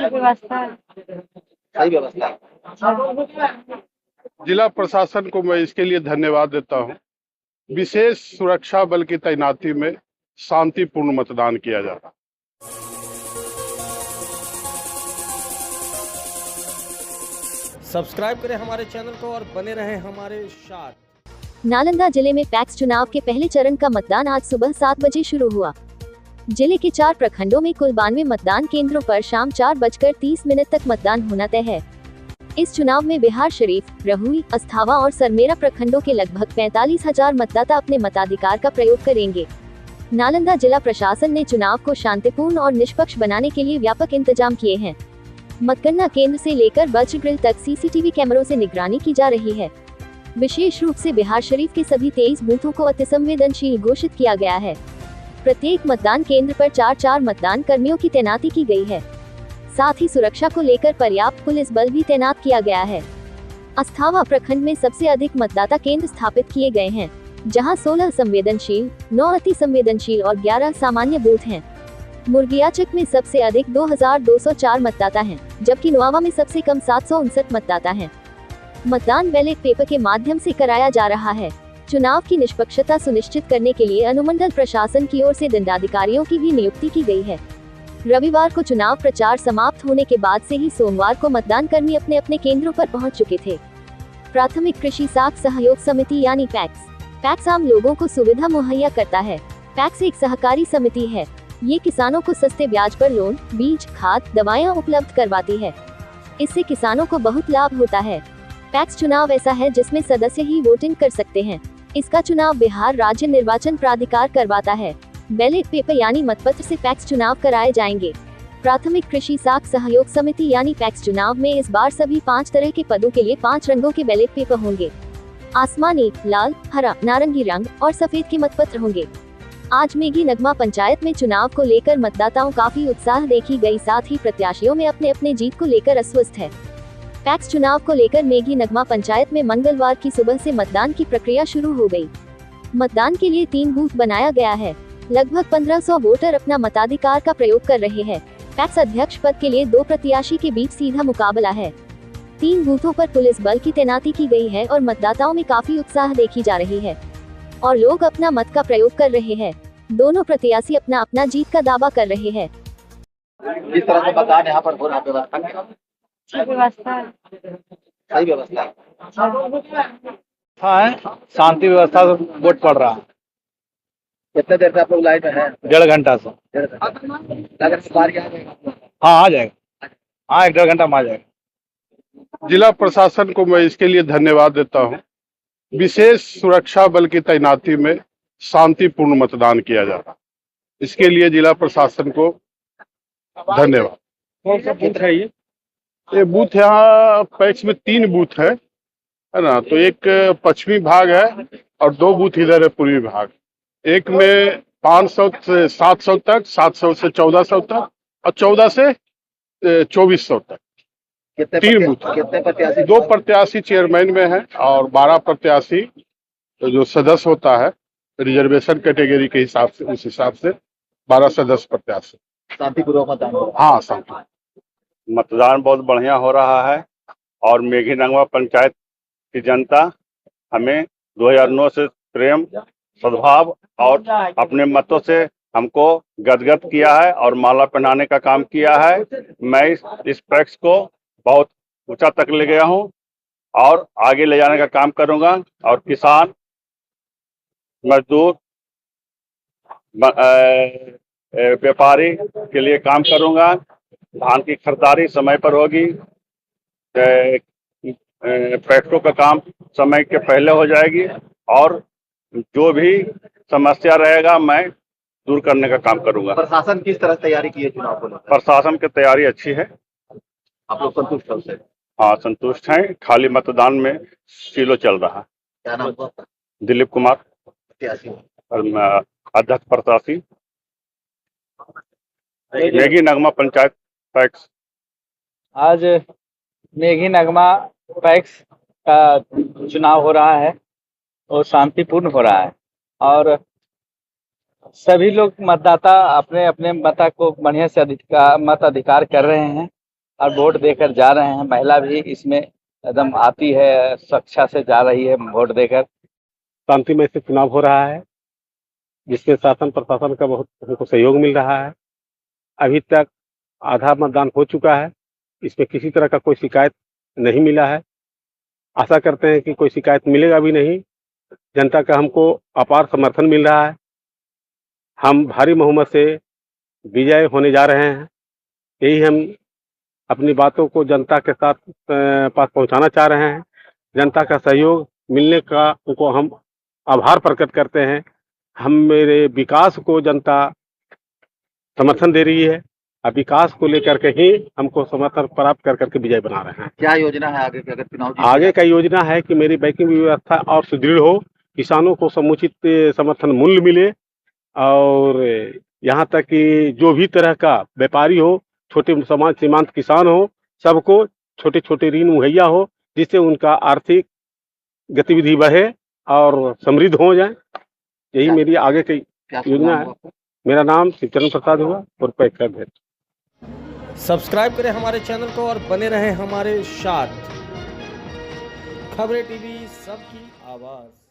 व्यवस्था सही व्यवस्था है। जिला प्रशासन को मैं इसके लिए धन्यवाद देता हूं। विशेष सुरक्षा बल की तैनाती में शांतिपूर्ण मतदान किया जा रहा। सब्सक्राइब करें हमारे चैनल को और बने रहें हमारे साथ। नालंदा जिले में पैक्स चुनाव के पहले चरण का मतदान आज सुबह 7 बजे शुरू हुआ। जिले के 4 प्रखंडों में कुल 92 मतदान केंद्रों पर शाम 4:30 तक मतदान होना तय है। इस चुनाव में बिहार शरीफ, रहुई, अस्थावा और सरमेरा प्रखंडों के लगभग 45,000 मतदाता अपने मताधिकार का प्रयोग करेंगे। नालंदा जिला प्रशासन ने चुनाव को शांतिपूर्ण और निष्पक्ष बनाने के लिए व्यापक इंतजाम किए हैं। मतगणना केंद्र से लेकर वज्र ग्रिल तक सीसीटीवी कैमरों से निगरानी की जा रही है। विशेष रूप से बिहार शरीफ के सभी 23 बूथों को अतिसंवेदनशील घोषित किया गया है। प्रत्येक मतदान केंद्र पर 4-4 मतदान कर्मियों की तैनाती की गई है। साथ ही सुरक्षा को लेकर पर्याप्त पुलिस बल भी तैनात किया गया है। अस्थावा प्रखंड में सबसे अधिक मतदाता केंद्र स्थापित किए गए हैं, जहां 16 संवेदनशील, 9 अति संवेदनशील और 11 सामान्य बूथ हैं। मुर्गियाचक में सबसे अधिक 2204 मतदाता हैं, जबकि नोआवा में सबसे कम 759 मतदाता हैं। मतदान बैलेट पेपर के माध्यम से कराया जा रहा है। चुनाव की निष्पक्षता सुनिश्चित करने के लिए अनुमंडल प्रशासन की ओर से दंडाधिकारियों की भी नियुक्ति की गई है। रविवार को चुनाव प्रचार समाप्त होने के बाद से ही सोमवार को मतदान कर्मी अपने अपने केंद्रों पर पहुंच चुके थे। प्राथमिक कृषि साख सहयोग समिति यानी पैक्स आम लोगों को सुविधा मुहैया करता है। पैक्स एक सहकारी समिति है। ये किसानों को सस्ते ब्याज पर लोन, बीज, खाद, दवाएं उपलब्ध करवाती है। इससे किसानों को बहुत लाभ होता है। पैक्स चुनाव ऐसा है जिसमें सदस्य ही वोटिंग कर सकते हैं। इसका चुनाव बिहार राज्य निर्वाचन प्राधिकार करवाता है। बैलेट पेपर यानी मतपत्र से पैक्स चुनाव कराए जाएंगे। प्राथमिक कृषि साख सहयोग समिति यानी पैक्स चुनाव में इस बार सभी 5 तरह के पदों के लिए 5 रंगों के बैलेट पेपर होंगे। आसमानी, लाल, हरा, नारंगी रंग और सफेद के मतपत्र होंगे। आज मेघी नगमा पंचायत में चुनाव को लेकर मतदाताओं काफी उत्साह देखी गई, साथ ही प्रत्याशियों में अपने अपने जीत को लेकर अस्वस्थ है। पैक्स चुनाव को लेकर मेघी नगमा पंचायत में मंगलवार की सुबह से मतदान की प्रक्रिया शुरू हो गई। मतदान के लिए 3 बूथ बनाया गया है। लगभग 1500 वोटर अपना मताधिकार का प्रयोग कर रहे हैं। पैक्स अध्यक्ष पद के लिए 2 प्रत्याशी के बीच सीधा मुकाबला है। 3 बूथों पर पुलिस बल की तैनाती की गई है और मतदाताओं में काफी उत्साह देखी जा रही है और लोग अपना मत का प्रयोग कर रहे हैं। दोनों प्रत्याशी अपना अपना जीत का दावा कर रहे हैं। किस तरह से मतदान यहाँ पर हो रहा है? व्यवस्था सही व्यवस्था है। हाँ, शांति व्यवस्था से वोट पड़ रहा है। कितने देर से आप लोग लाइन में हैं? 1.5 घंटा से। अगर बाहर आ जाएगा? हाँ, आ जाएगा। हाँ, 1-1.5 घंटा में आ जाएगा। जिला प्रशासन को मैं इसके लिए धन्यवाद देता हूं। विशेष सुरक्षा बल की तैनाती में शांतिपूर्ण मतदान किया जा रहा। इसके लिए जिला प्रशासन को धन्यवाद। कौन सा बूथ है ये बूथ यहाँ पैक्स में 3 बूथ है ना। तो एक पश्चिमी भाग है और 2 बूथ इधर है पूर्वी भाग। एक में 500 से 700 तक, 700 से 1400 तक और 14 से 2400 तक। 3 बूथ। कितने प्रत्याशी? 2 प्रत्याशी चेयरमैन में है और 12 प्रत्याशी तो जो सदस्य होता है रिजर्वेशन कैटेगरी के हिसाब से, उस हिसाब से 12 सदस्य प्रत्याशी। शांतिपूर्वक मतदान? हाँ, शांति। मतदान बहुत बढ़िया हो रहा है और मेघी नगमा पंचायत की जनता हमें 2009 से प्रेम, सद्भाव और अपने मतों से हमको गदगद किया है और माला पहनाने का काम किया है। मैं इस पैक्स को बहुत ऊंचा तक ले गया हूं और आगे ले जाने का काम करूंगा और किसान, मजदूर, व्यापारी के लिए काम करूंगा। धान की खरीदारी समय पर होगी। पैक्सों का काम समय के पहले हो जाएगी और जो भी समस्या रहेगा मैं दूर करने का काम करूंगा। प्रशासन किस तरह तैयारी की है चुनाव को लेकर? प्रशासन की तैयारी अच्छी है। आप लोग संतुष्ट हैं उससे? हाँ, संतुष्ट हैं। खाली मतदान में सीलो चल रहा है। क्या नाम हुआ आपका? दिलीप कुमार, प्रत्याशी और मैं अध्यक्ष प्रत्याशी, मेघी नगमा पंचायत पैक्स। आज मेघी नगमा पैक्स का चुनाव हो रहा है और शांतिपूर्ण हो रहा है और सभी लोग मतदाता अपने अपने मत को बढ़िया से मताधिकार कर रहे हैं। और वोट देकर जा रहे हैं। महिला भी इसमें एकदम आती है, स्वेच्छा से जा रही है वोट देकर। शांतिमय से चुनाव हो रहा है, जिसमें शासन प्रशासन का बहुत हमको सहयोग मिल रहा है। अभी तक आधा मतदान हो चुका है, इसमें किसी तरह का कोई शिकायत नहीं मिला है। आशा करते हैं कि कोई शिकायत मिलेगा भी नहीं। जनता का हमको अपार समर्थन मिल रहा है। हम भारी बहुमत से विजय होने जा रहे हैं। यही हम अपनी बातों को जनता के साथ पास पहुंचाना चाह रहे हैं। जनता का सहयोग मिलने का उनको हम आभार प्रकट करते हैं। हम मेरे विकास को जनता समर्थन दे रही है। अब विकास को लेकर के ही हमको समर्थन प्राप्त कर करके विजय बना रहे हैं। क्या योजना है आगे की अगर चुनाव जीते आगे का योजना है कि मेरी बैंकिंग व्यवस्था और सुदृढ़ हो, किसानों को समुचित समर्थन मूल्य मिले, और यहाँ तक कि जो भी तरह का व्यापारी हो, छोटे समाज सीमांत किसान हो, सबको छोटे छोटे ऋण मुहैया हो, जिससे उनका आर्थिक गतिविधि बढ़े और समृद्ध हो जाए। यही मेरी आगे की क्या योजना है। मेरा नाम शिवचरण प्रसाद हुआ और पैक्स अध्यक्ष। सब्सक्राइब करें हमारे चैनल को और बने रहें हमारे साथ। खबरें टीवी, सबकी आवाज़।